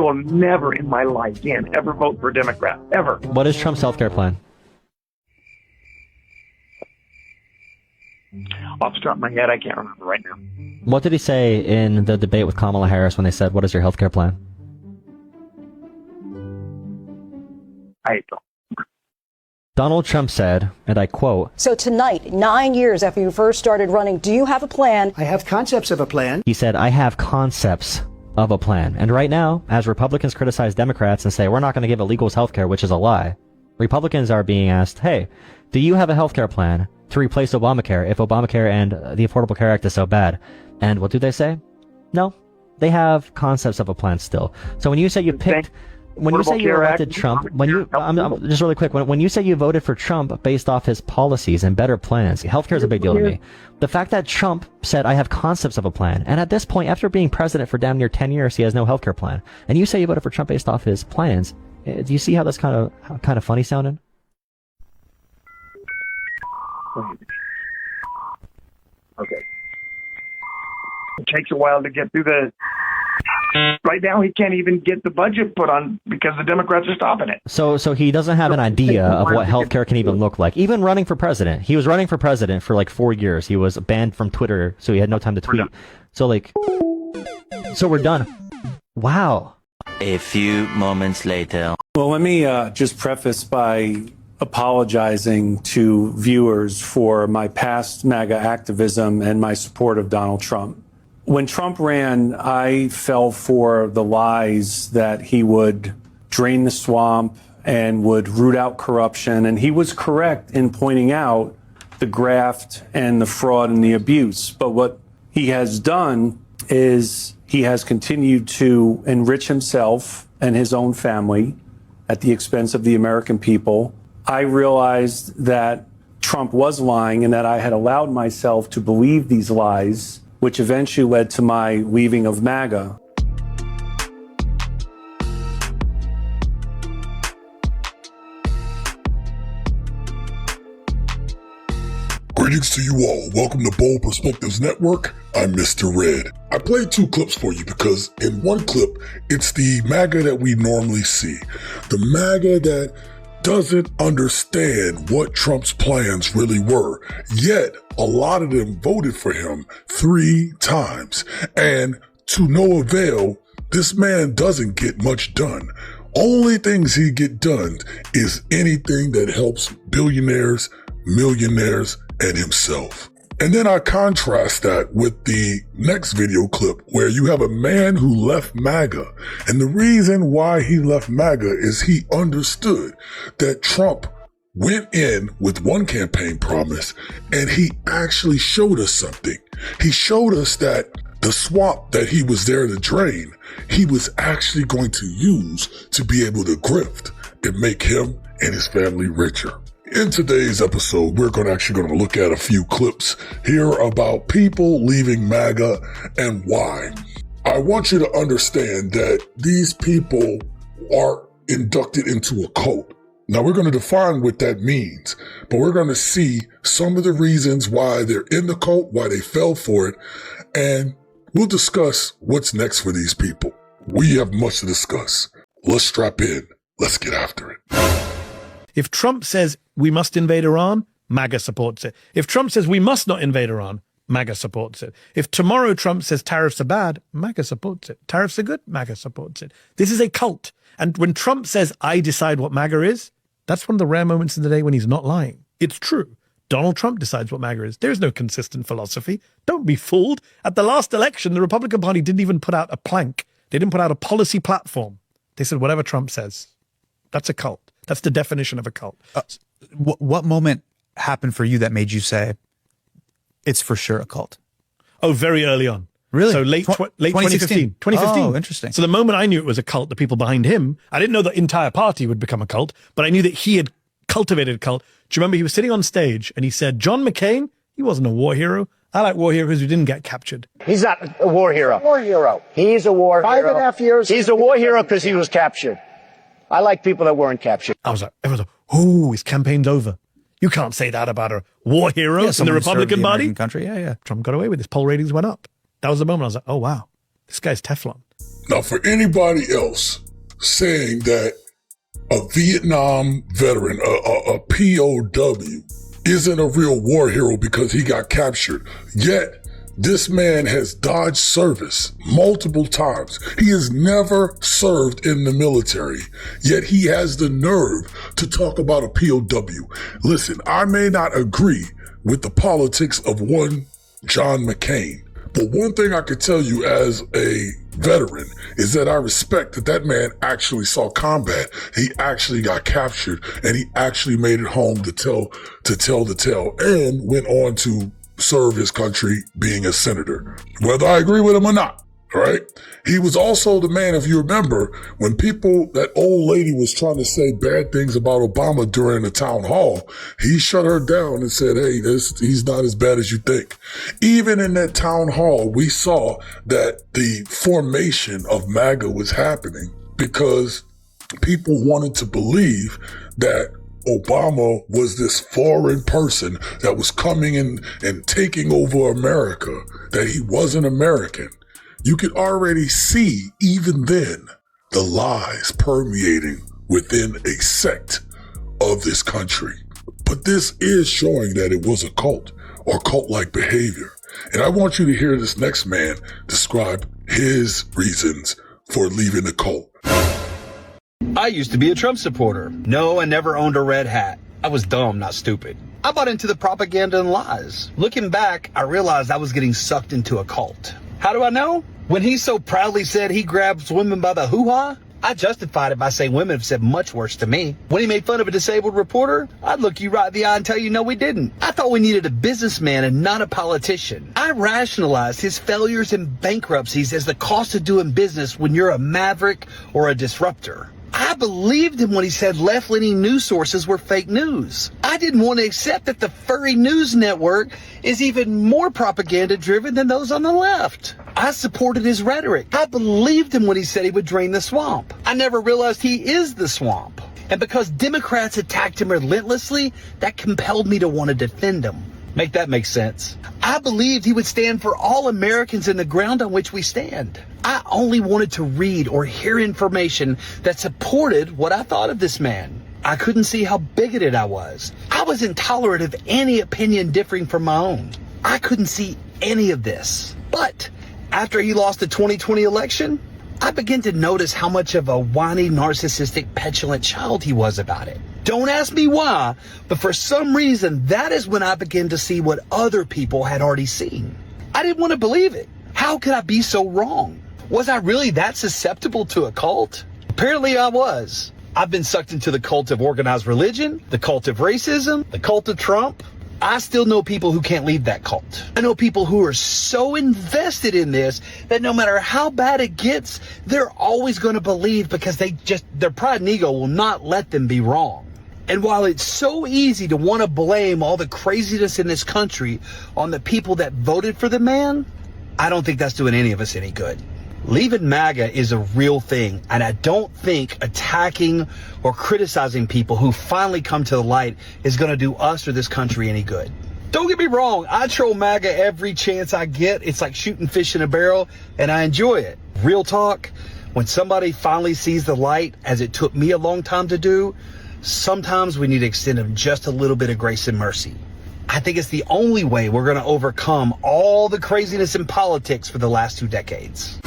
will never in my life again ever vote for a Democrat, ever. What is Trump's healthcare plan? Off the top of my head, I can't remember right now. What did he say in the debate with Kamala Harris when they said, what is your healthcare plan? I don't. Donald Trump said, and I quote, "So tonight, 9 years after you first started running, do you have a plan?" I have concepts of a plan. He said, I have concepts of a plan. And right now, as Republicans criticize Democrats and say, we're not going to give illegals healthcare, which is a lie, Republicans are being asked, hey, do you have a healthcare plan to replace Obamacare if Obamacare and the Affordable Care Act is so bad? And what do they say? No, they have concepts of a plan still. So when you say you picked... When you say you elected Trump, just really quick, when you say you voted for Trump based off his policies and better plans, healthcare is a big deal to me. The fact that Trump said, I have concepts of a plan, and at this point, after being president for damn near 10 years, he has no healthcare plan, and you say you voted for Trump based off his plans, do you see how that's kind of funny sounding? Okay. It takes a while to get through the... Right now, he can't even get the budget put on because the Democrats are stopping it. So he doesn't have an idea of what healthcare can even look like. Even running for president. He was running for president for like 4 years. He was banned from Twitter, so he had no time to tweet. So we're done. Wow. A few moments later. Well, let me just preface by apologizing to viewers for my past MAGA activism and my support of Donald Trump. When Trump ran, I fell for the lies that he would drain the swamp and would root out corruption. And he was correct in pointing out the graft and the fraud and the abuse. But what he has done is he has continued to enrich himself and his own family at the expense of the American people. I realized that Trump was lying and that I had allowed myself to believe these lies, which eventually led to my leaving of MAGA. Greetings to you all. Welcome to Bold Perspectives Network. I'm Mr. Red. I played 2 clips for you because in one clip, it's the MAGA that we normally see. The MAGA that doesn't understand what Trump's plans really were. Yet, a lot of them voted for him 3 times. And to no avail, this man doesn't get much done. Only things he get done is anything that helps billionaires, millionaires, and himself. And then I contrast that with the next video clip where you have a man who left MAGA. And the reason why he left MAGA is he understood that Trump went in with one campaign promise and he actually showed us something. He showed us that the swamp that he was there to drain, he was actually going to use to be able to grift and make him and his family richer. In today's episode, we're actually going to look at a few clips here about people leaving MAGA and why. I want you to understand that these people are inducted into a cult. Now, we're going to define what that means, but we're going to see some of the reasons why they're in the cult, why they fell for it, and we'll discuss what's next for these people. We have much to discuss. Let's strap in. Let's get after it. If Trump says we must invade Iran, MAGA supports it. If Trump says we must not invade Iran, MAGA supports it. If tomorrow Trump says tariffs are bad, MAGA supports it. Tariffs are good, MAGA supports it. This is a cult. And when Trump says, I decide what MAGA is, that's one of the rare moments in the day when he's not lying. It's true. Donald Trump decides what MAGA is. There's no consistent philosophy. Don't be fooled. At the last election, the Republican Party didn't even put out a plank. They didn't put out a policy platform. They said whatever Trump says. That's a cult. That's the definition of a cult. What moment happened for you that made you say, it's for sure a cult? Oh, very early on. Really? So late 2015. 2015. Oh, interesting. So the moment I knew it was a cult, the people behind him, I didn't know the entire party would become a cult, but I knew that he had cultivated a cult. Do you remember he was sitting on stage and he said, John McCain, he wasn't a war hero. I like war heroes who didn't get captured. He's not a war hero. War hero. He's a war hero. 5.5 years. He's a war hero because he was captured. I like people that weren't captured. I was like, everyone's like, oh, his campaign's over. You can't say that about a war hero in the Republican Party. Country. Yeah. Trump got away with this. Poll ratings went up. That was the moment I was like, oh, wow, this guy's Teflon. Now, for anybody else saying that a Vietnam veteran, a POW, isn't a real war hero because he got captured, yet this man has dodged service multiple times. He has never served in the military, yet he has the nerve to talk about a POW. Listen, I may not agree with the politics of one John McCain, but one thing I could tell you as a veteran is that I respect that man actually saw combat. He actually got captured and he actually made it home to tell the tale and went on to serve his country being a senator, whether I agree with him or not. All right. He was also the man, if you remember, when that old lady was trying to say bad things about Obama during the town hall, he shut her down and said, hey, he's not as bad as you think. Even in that town hall, we saw that the formation of MAGA was happening because people wanted to believe that Obama was this foreign person that was coming in and taking over America, that he wasn't American. You could already see, even then, the lies permeating within a sect of this country. But this is showing that it was a cult or cult-like behavior. And I want you to hear this next man describe his reasons for leaving the cult. I used to be a Trump supporter. No, I never owned a red hat. I was dumb, not stupid. I bought into the propaganda and lies. Looking back, I realized I was getting sucked into a cult. How do I know? When he so proudly said he grabs women by the hoo-ha, I justified it by saying women have said much worse to me. When he made fun of a disabled reporter, I'd look you right in the eye and tell you no, we didn't. I thought we needed a businessman and not a politician. I rationalized his failures and bankruptcies as the cost of doing business when you're a maverick or a disruptor. I believed him when he said left-leaning news sources were fake news. I didn't want to accept that the furry news network is even more propaganda-driven than those on the left. I supported his rhetoric. I believed him when he said he would drain the swamp. I never realized he is the swamp. And because Democrats attacked him relentlessly, that compelled me to want to defend him. Make that make sense. I believed he would stand for all Americans in the ground on which we stand. I only wanted to read or hear information that supported what I thought of this man. I couldn't see how bigoted I was. I was intolerant of any opinion differing from my own. I couldn't see any of this. But after he lost the 2020 election, I began to notice how much of a whiny, narcissistic, petulant child he was about it. Don't ask me why, but for some reason, that is when I began to see what other people had already seen. I didn't want to believe it. How could I be so wrong? Was I really that susceptible to a cult? Apparently I was. I've been sucked into the cult of organized religion, the cult of racism, the cult of Trump. I still know people who can't leave that cult. I know people who are so invested in this that no matter how bad it gets, they're always going to believe because their pride and ego will not let them be wrong. And while it's so easy to want to blame all the craziness in this country on the people that voted for the man, I don't think that's doing any of us any good. Leaving MAGA is a real thing, and I don't think attacking or criticizing people who finally come to the light is going to do us or this country any good. Don't get me wrong, I troll MAGA every chance I get. It's like shooting fish in a barrel, and I enjoy it. Real talk, when somebody finally sees the light, as it took me a long time to do, sometimes we need to extend them just a little bit of grace and mercy. I think it's the only way we're going to overcome all the craziness in politics for the last 2 decades.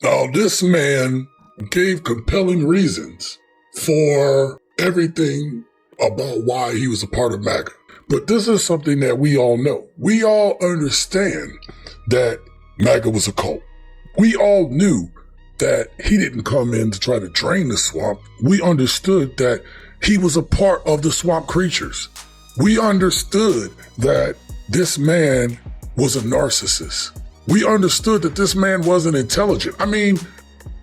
Now, this man gave compelling reasons for everything about why he was a part of MAGA. But this is something that we all know. We all understand that MAGA was a cult. We all knew that he didn't come in to try to drain the swamp. We understood that he was a part of the swamp creatures. We understood that this man was a narcissist. We understood that this man wasn't intelligent. I mean,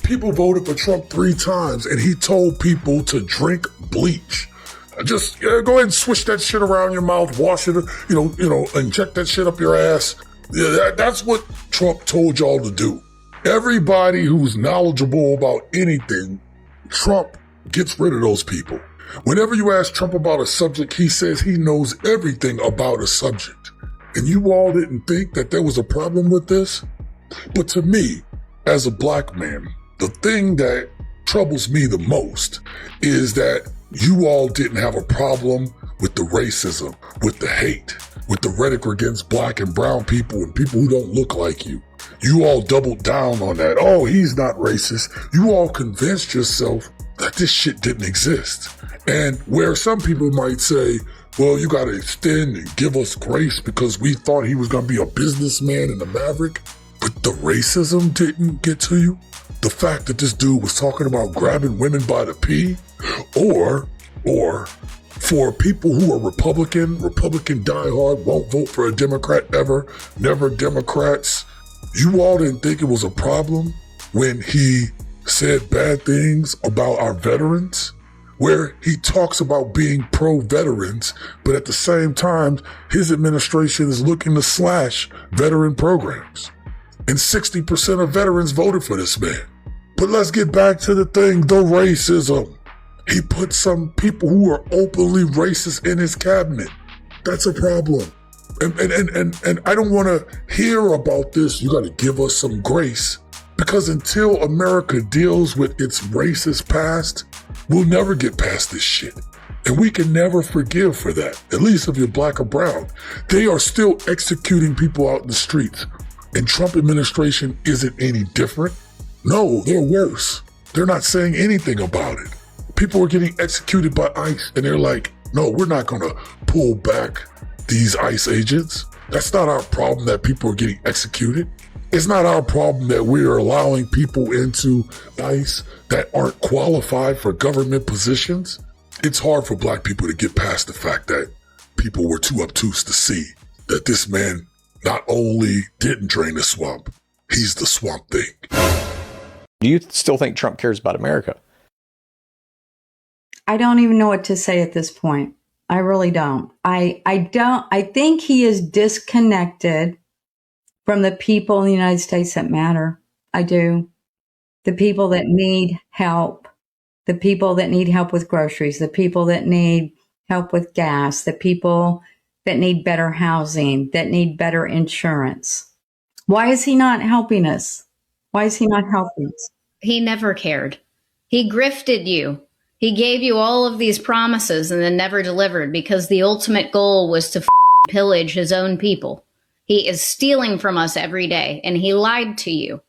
people voted for Trump 3 times and he told people to drink bleach. Just go ahead and swish that shit around your mouth, wash it, inject that shit up your ass. Yeah, that's what Trump told y'all to do. Everybody who's knowledgeable about anything, Trump gets rid of those people. Whenever you ask Trump about a subject, he says he knows everything about a subject. And you all didn't think that there was a problem with this? But to me, as a black man, the thing that troubles me the most is that you all didn't have a problem with the racism, with the hate, with the rhetoric against black and brown people and people who don't look like you. You all doubled down on that. Oh, he's not racist. You all convinced yourself that this shit didn't exist. And where some people might say, well, you got to extend and give us grace because we thought he was going to be a businessman and a maverick, but the racism didn't get to you. The fact that this dude was talking about grabbing women by the pee, or for people who are Republican diehard, won't vote for a Democrat ever, never Democrats. You all didn't think it was a problem when he said bad things about our veterans, where he talks about being pro-veterans, but at the same time, his administration is looking to slash veteran programs. And 60% of veterans voted for this man. But let's get back to the thing, the racism. He put some people who are openly racist in his cabinet. That's a problem. And I don't want to hear about this. You got to give us some grace. Because until America deals with its racist past, we'll never get past this shit. And we can never forgive for that, at least if you're black or brown. They are still executing people out in the streets. And Trump administration isn't any different. No, they're worse. They're not saying anything about it. People are getting executed by ICE and they're like, no, we're not going to pull back these ICE agents. That's not our problem that people are getting executed. It's not our problem that we are allowing people into ICE that aren't qualified for government positions. It's hard for black people to get past the fact that people were too obtuse to see that this man not only didn't drain the swamp, he's the swamp thing. Do you still think Trump cares about America? I don't even know what to say at this point. I really don't. I think he is disconnected from the people in the United States that matter. I do. The people that need help, the people that need help with groceries, the people that need help with gas, the people that need better housing, that need better insurance. Why is he not helping us? Why is he not helping us? He never cared. He grifted you. He gave you all of these promises and then never delivered because the ultimate goal was to pillage his own people. He is stealing from us every day, and he lied to you.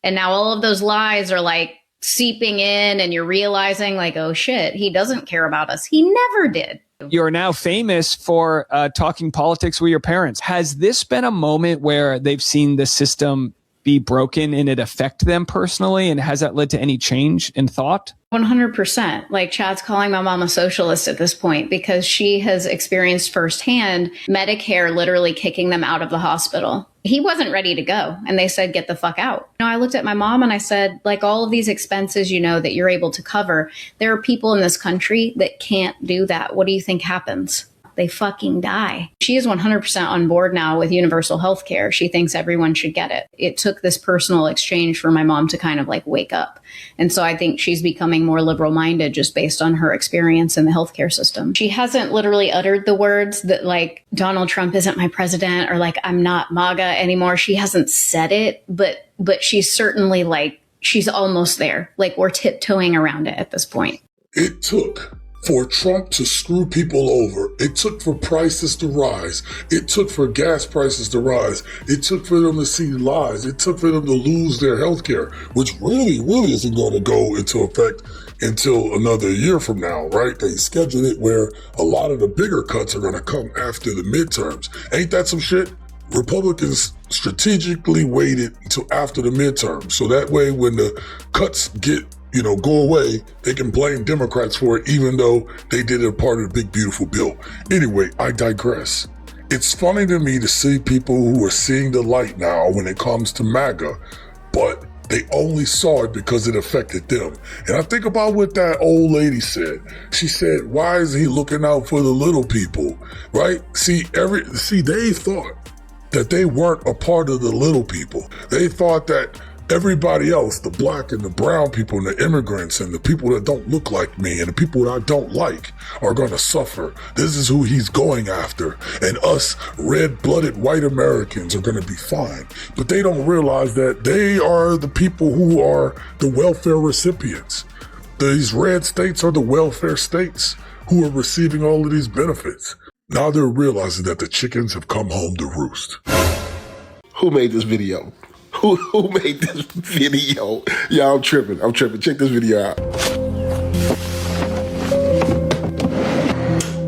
And now all of those lies are like seeping in, and you're realizing like, oh shit, he doesn't care about us. He never did. You're now famous for talking politics with your parents. Has this been a moment where they've seen the system be broken and it affect them personally? And has that led to any change in thought? 100%. Like Chad's calling my mom a socialist at this point because she has experienced firsthand Medicare literally kicking them out of the hospital. He wasn't ready to go. And they said, get the fuck out. You know, I looked at my mom and I said, like all of these expenses, you know, that you're able to cover, there are people in this country that can't do that. What do you think happens? They fucking die. She is 100% on board now with universal health care. She thinks everyone should get it. It took this personal exchange for my mom to kind of like wake up. And so I think she's becoming more liberal minded just based on her experience in the healthcare system. She hasn't literally uttered the words that like Donald Trump isn't my president or like I'm not MAGA anymore. She hasn't said it, but she's certainly like she's almost there. Like we're tiptoeing around it at this point. It took for Trump to screw people over. It took for prices to rise. It took for gas prices to rise. It took for them to see lies. It took for them to lose their health care, which really isn't going to go into effect until another year from now, right? They scheduled it where a lot of the bigger cuts are going to come after the midterms. Ain't that some shit? Republicans strategically waited until after the midterms. So that way when the cuts go away, they can blame Democrats for it, even though they did it a part of the big, beautiful bill. Anyway, I digress. It's funny to me to see people who are seeing the light now when it comes to MAGA, but they only saw it because it affected them. And I think about what that old lady said. She said, why is he looking out for the little people, right? See, they thought that they weren't a part of the little people. They thought that Everybody else, the black and the brown people and the immigrants and the people that don't look like me and the people that I don't like are going to suffer. This is who he's going after. And us red-blooded white Americans are going to be fine. But they don't realize that they are the people who are the welfare recipients. These red states are the welfare states who are receiving all of these benefits. Now they're realizing that the chickens have come home to roost. Who made this video? Who made this video? Yeah, I'm tripping. Check this video out.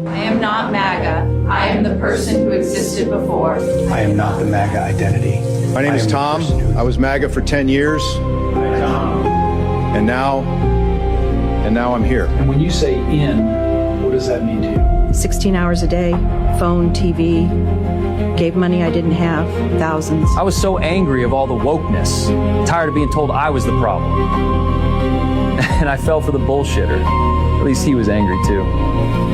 I am not MAGA. I am the person who existed before. I am not the MAGA identity. My name is Tom. I was MAGA for 10 years. Hi, Tom. And now I'm here. And when you say in, what does that mean to you? 16 hours a day, phone, TV, gave money I didn't have, thousands. I was so angry of all the wokeness, tired of being told I was the problem. And I fell for the bullshitter. At least he was angry too.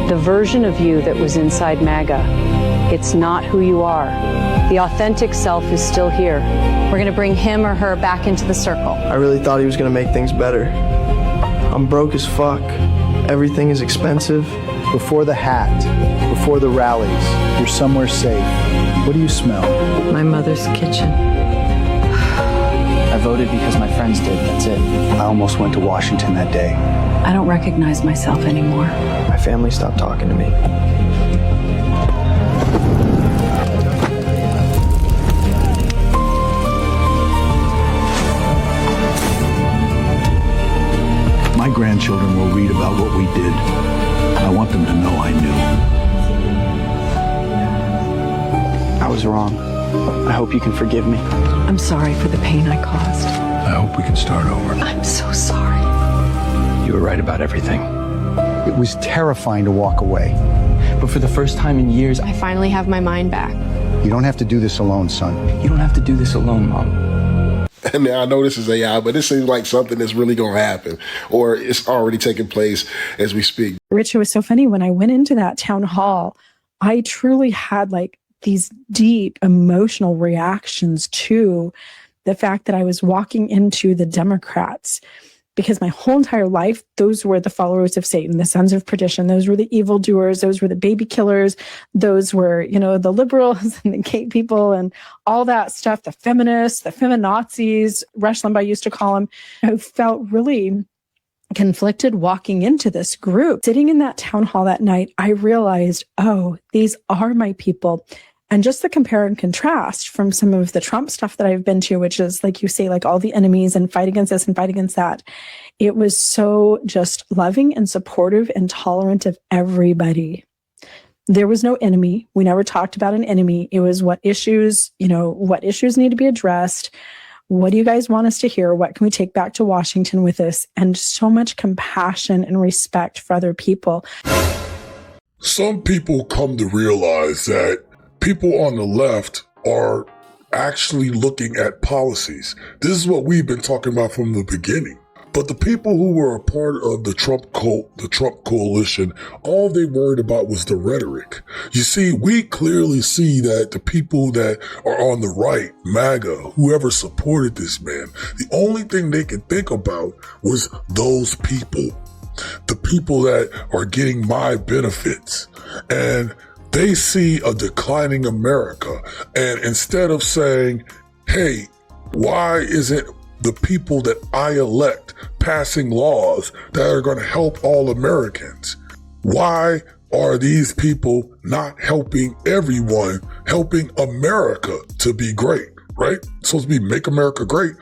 The version of you that was inside MAGA, it's not who you are. The authentic self is still here. We're going to bring him or her back into the circle. I really thought he was going to make things better. I'm broke as fuck. Everything is expensive. Before the hat, before the rallies, you're somewhere safe. What do you smell? My mother's kitchen. I voted because my friends did, that's it. I almost went to Washington that day. I don't recognize myself anymore. My family stopped talking to me. My grandchildren will read about what we did. I want them to know I knew. I was wrong. I hope you can forgive me. I'm sorry for the pain I caused. I hope we can start over. I'm so sorry. You were right about everything. It was terrifying to walk away. But for the first time in years, I finally have my mind back. You don't have to do this alone, son. You don't have to do this alone, Mom. And now I know this is AI, but it seems like something that's really going to happen, or it's already taking place as we speak. Rich, it was so funny. When I went into that town hall, I truly had like these deep emotional reactions to the fact that I was walking into the Democrats, because my whole entire life, those were the followers of Satan, the sons of perdition. Those were the evildoers. Those were the baby killers. Those were, the liberals and the gay people and all that stuff, the feminists, the feminazis, Rush Limbaugh used to call them, who felt really conflicted walking into this group. Sitting in that town hall that night, I realized, oh, these are my people. And just the compare and contrast from some of the Trump stuff that I've been to, which is, like you say, like all the enemies and fight against this and fight against that. It was so just loving and supportive and tolerant of everybody. There was no enemy. We never talked about an enemy. It was what issues need to be addressed. What do you guys want us to hear? What can we take back to Washington with this? And so much compassion and respect for other people. Some people come to realize that people on the left are actually looking at policies. This is what we've been talking about from the beginning. But the people who were a part of the Trump cult, the Trump coalition, all they worried about was the rhetoric. You see, we clearly see that the people that are on the right, MAGA, whoever supported this man, the only thing they could think about was those people, the people that are getting my benefits. And they see a declining America. And instead of saying, hey, why isn't the people that I elect passing laws that are going to help all Americans? Why are these people not helping everyone, helping America to be great, right? It's supposed to be make America great.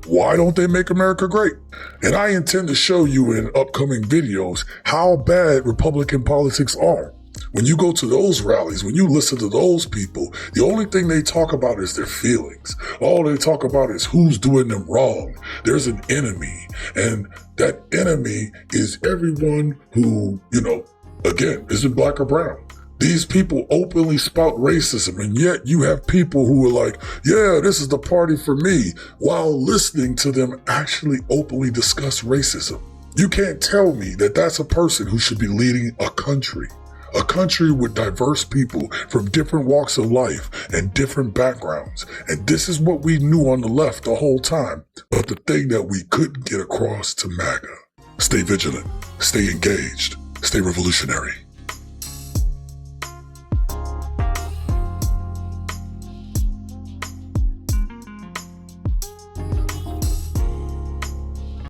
Why don't they make America great? And I intend to show you in upcoming videos how bad Republican politics are. When you go to those rallies, when you listen to those people, the only thing they talk about is their feelings. All they talk about is who's doing them wrong. There's an enemy, and that enemy is everyone who, again, isn't black or brown. These people openly spout racism, and yet you have people who are like, yeah, this is the party for me, while listening to them actually openly discuss racism. You can't tell me that that's a person who should be leading a country. a country with diverse people from different walks of life and different backgrounds. And this is what we knew on the left the whole time. But the thing that we couldn't get across to MAGA. Stay vigilant, stay engaged, stay revolutionary.